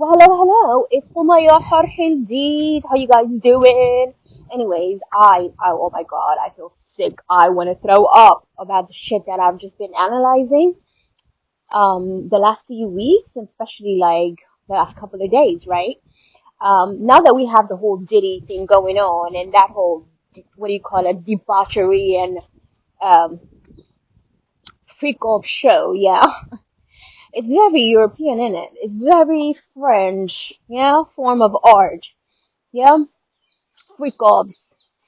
Well, hello. It's Umaya Harhildit. How you guys doing? Anyways, oh my God, I feel sick. I want to throw up about the shit that I've just been analyzing, the last few weeks, and especially like the last couple of days, right? Now that we have the whole Diddy thing going on and that whole, what do you call it, debauchery and, um, freak off show, yeah. It's very European, in it? It's very French, yeah, form of art. Yeah, freak offs,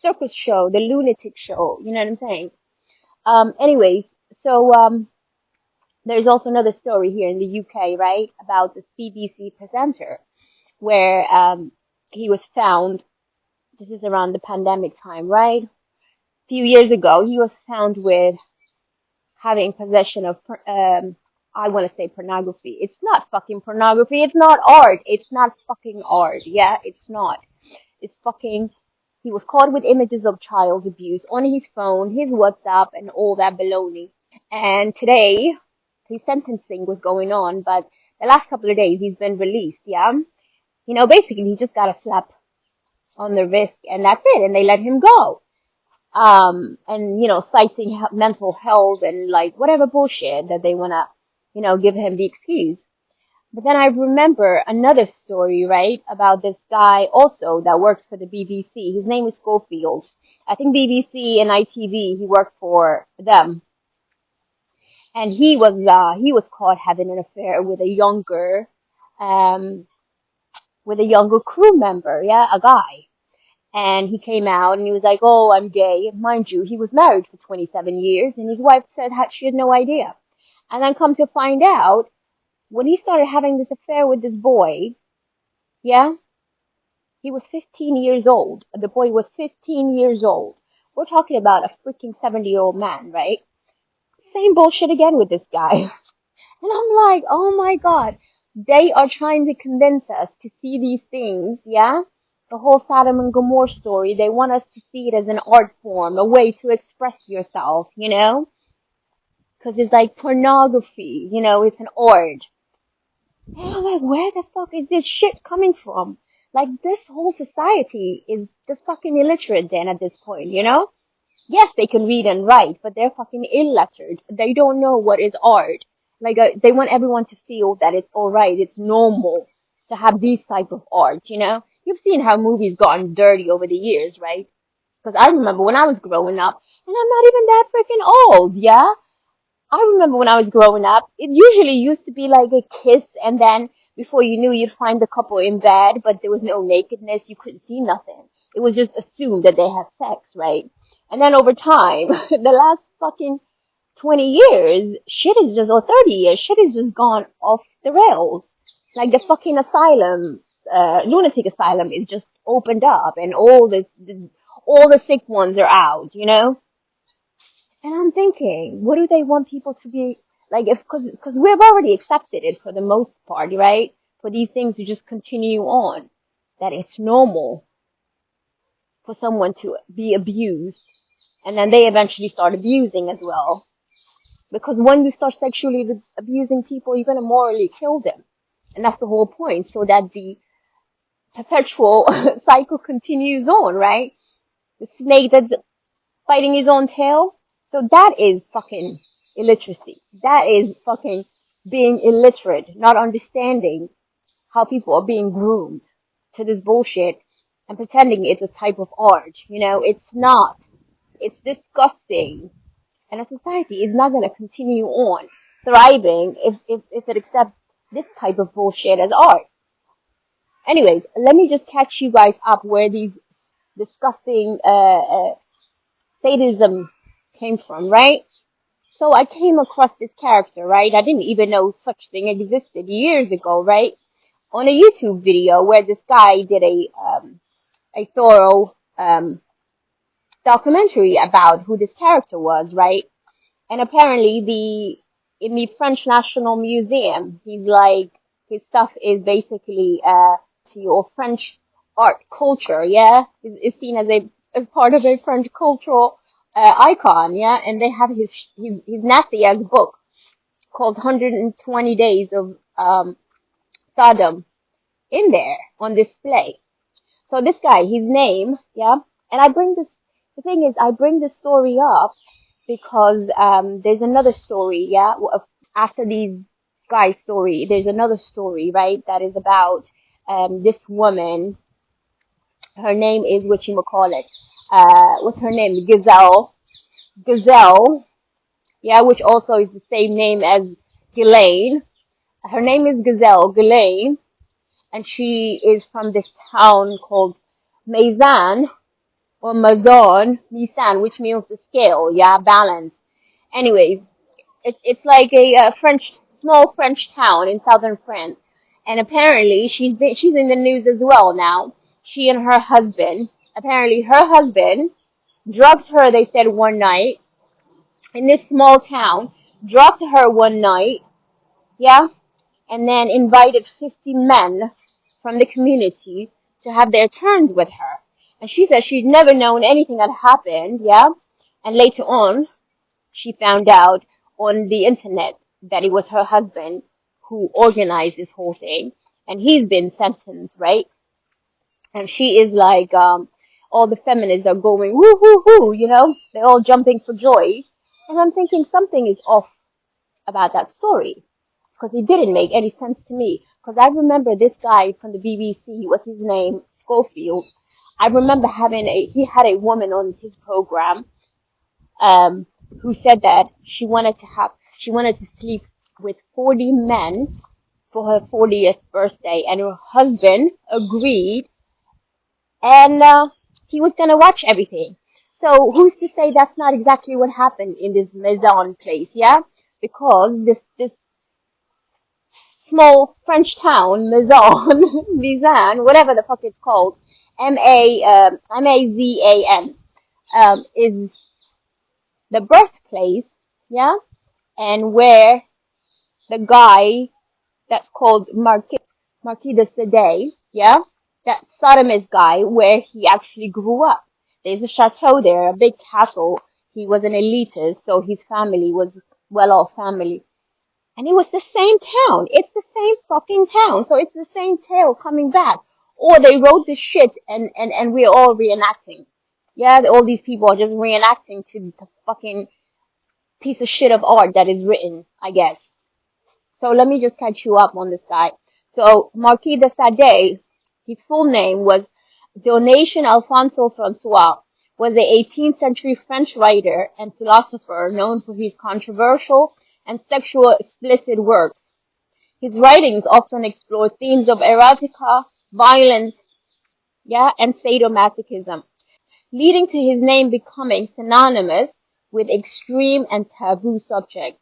circus show, the lunatic show. You know what I'm saying? Anyways, so there's also another story here in the UK, right, about this BBC presenter where he was found. This is around the pandemic time, right? A few years ago, he was found with having possession of I want to say pornography. It's not fucking pornography. It's not art. It's not fucking art. Yeah, it's not. Is fucking he was caught with images of child abuse on his phone, his WhatsApp, and all that baloney. And today, his sentencing was going on, but the last couple of days he's been released. Yeah, basically he just got a slap on the wrist, and that's it, and they let him go. And citing mental health and like whatever bullshit that they wanna, give him the excuse. But then I remember another story, right, about this guy also that worked for the BBC. His name is Schofield. I think BBC and ITV, he worked for them. And he was caught having an affair um, with a younger crew member, yeah, a guy. And he came out and he was like, "Oh, I'm gay." Mind you, he was married for 27 years and his wife said she had no idea. And then come to find out, when he started having this affair with this boy, yeah, he was 15 years old. The boy was 15 years old. We're talking about a freaking 70-year-old man, right? Same bullshit again with this guy. And I'm like, oh my God, they are trying to convince us to see these things, yeah? The whole Sodom and Gomorrah story, they want us to see it as an art form, a way to express yourself, you know? Because it's like pornography, it's an art. And I'm like, where the fuck is this shit coming from? Like, this whole society is just fucking illiterate then at this point, you know? Yes, they can read and write, but they're fucking illiterate. They don't know what is art. Like, they want everyone to feel that it's alright, it's normal to have these type of art, you know? You've seen how movies gotten dirty over the years, right? Because I remember when I was growing up, and I'm not even that freaking old, yeah? I remember when I was growing up, it usually used to be like a kiss, and then before you knew, you'd find the couple in bed, but there was no nakedness, you couldn't see nothing. It was just assumed that they had sex, right? And then over time, the last fucking 20 years, shit is just, or 30 years, shit is just gone off the rails. Like the fucking asylum, lunatic asylum is just opened up, and all the sick ones are out, you know? And I'm thinking, what do they want people to be like? Because we've already accepted it for the most part, right? For these things to just continue on, that it's normal for someone to be abused, and then they eventually start abusing as well. Because when you start sexually abusing people, you're gonna morally kill them, and that's the whole point, so that the perpetual cycle continues on, right? The snake that's biting his own tail. So that is fucking illiteracy. That is fucking being illiterate, not understanding how people are being groomed to this bullshit and pretending it's a type of art. It's not. It's disgusting. And a society is not going to continue on thriving if it accepts this type of bullshit as art. Anyways, let me just catch you guys up where these disgusting sadism came from, right? So I came across this character, right? I didn't even know such thing existed years ago, right? On a YouTube video where this guy did a thorough documentary about who this character was, right? And apparently in the French National Museum, he's like, his stuff is basically or French art culture, yeah, is seen as part of a French cultural icon, yeah. And they have his nasty ass book called 120 Days of Sodom, in there on display. So this guy, his name, yeah, and the thing is, I bring this story up because there's another story, yeah, after these guys' story, there's another story, right, that is about this woman. Her name is whatchamacallit. What's her name? Gazelle, yeah, which also is the same name as Ghislaine. Her name is Ghislaine, and she is from this town called Maison or Nisan, which means the scale, yeah, balance. Anyways, it's like a small French town in southern France, and apparently she's in the news as well now. She and her husband, apparently her husband drugged her. They said one night in this small town, drugged her one night, yeah, and then invited 50 men from the community to have their turns with her. And she said she'd never known anything had happened, yeah? And later on, she found out on the internet that it was her husband who organized this whole thing. And he's been sentenced, right? And she is like, all the feminists are going, woo, woo, woo, you know? They're all jumping for joy. And I'm thinking something is off about that story because it didn't make any sense to me. Because I remember this guy from the BBC, what's his name, Schofield. I remember he had a woman on his program, who said that she wanted to sleep with 40 men for her 40th birthday, and her husband agreed, and he was gonna watch everything. So who's to say that's not exactly what happened in this Maison place, yeah? Because this small French town, Maison, Maison, whatever the fuck it's called, Mazan, is the birthplace, yeah, and where the guy that's called Marquis de Sade, yeah, that sodomist guy, where he actually grew up. There's a chateau there, a big castle. He was an elitist, so his family was well-off family. And it was the same town. It's the same fucking town. So it's the same tale coming back. Or they wrote this shit and we're all reenacting. Yeah, all these people are just reenacting to the fucking piece of shit of art that is written, I guess. So let me just catch you up on this guy. So Marquis de Sade, his full name was Donation Alfonso Francois, was the 18th century French writer and philosopher known for his controversial and sexual explicit works. His writings often explore themes of erotica, violence, yeah, and sadomasochism, leading to his name becoming synonymous with extreme and taboo subjects.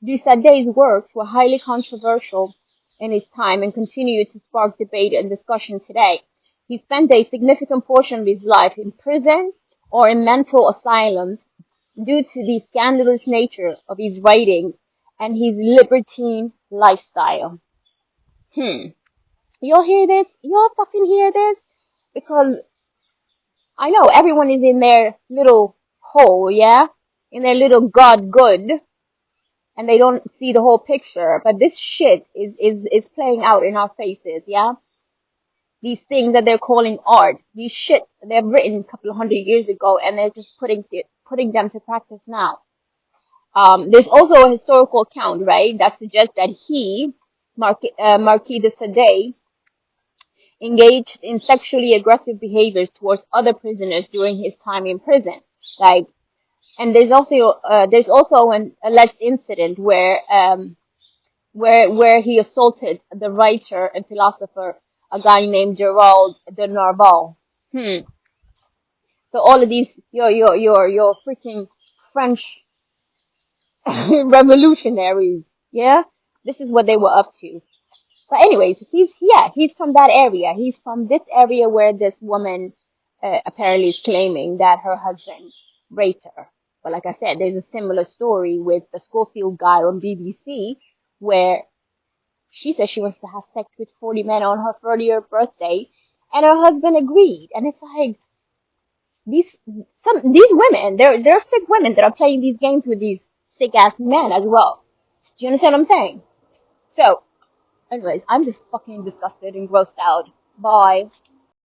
Dusadet's works were highly controversial in his time and continue to spark debate and discussion today. He spent a significant portion of his life in prison or in mental asylums due to the scandalous nature of his writing and his libertine lifestyle. Y'all hear this? Y'all fucking hear this? Because I know everyone is in their little hole, yeah? In their little God good, and they don't see the whole picture. But this shit is playing out in our faces, yeah? These things that they're calling art, these shit they've written a couple of 100 years ago, and they're just putting them to practice now. There's also a historical account, right, that suggests that Marquis de Sade, engaged in sexually aggressive behaviors towards other prisoners during his time in prison. Like, and there's also an alleged incident where he assaulted the writer and philosopher, a guy named Gerald de Nerval. So all of these, your freaking French revolutionaries, yeah, this is what they were up to. But anyways, he's from that area. He's from this area where this woman apparently is claiming that her husband raped her. But like I said, there's a similar story with the Schofield guy on BBC where she said she wants to have sex with 40 men on her 30th birthday, and her husband agreed. And it's like these women, they're sick women that are playing these games with these sick ass men as well. Do you understand what I'm saying? So Anyways, I'm just fucking disgusted and grossed out. Bye.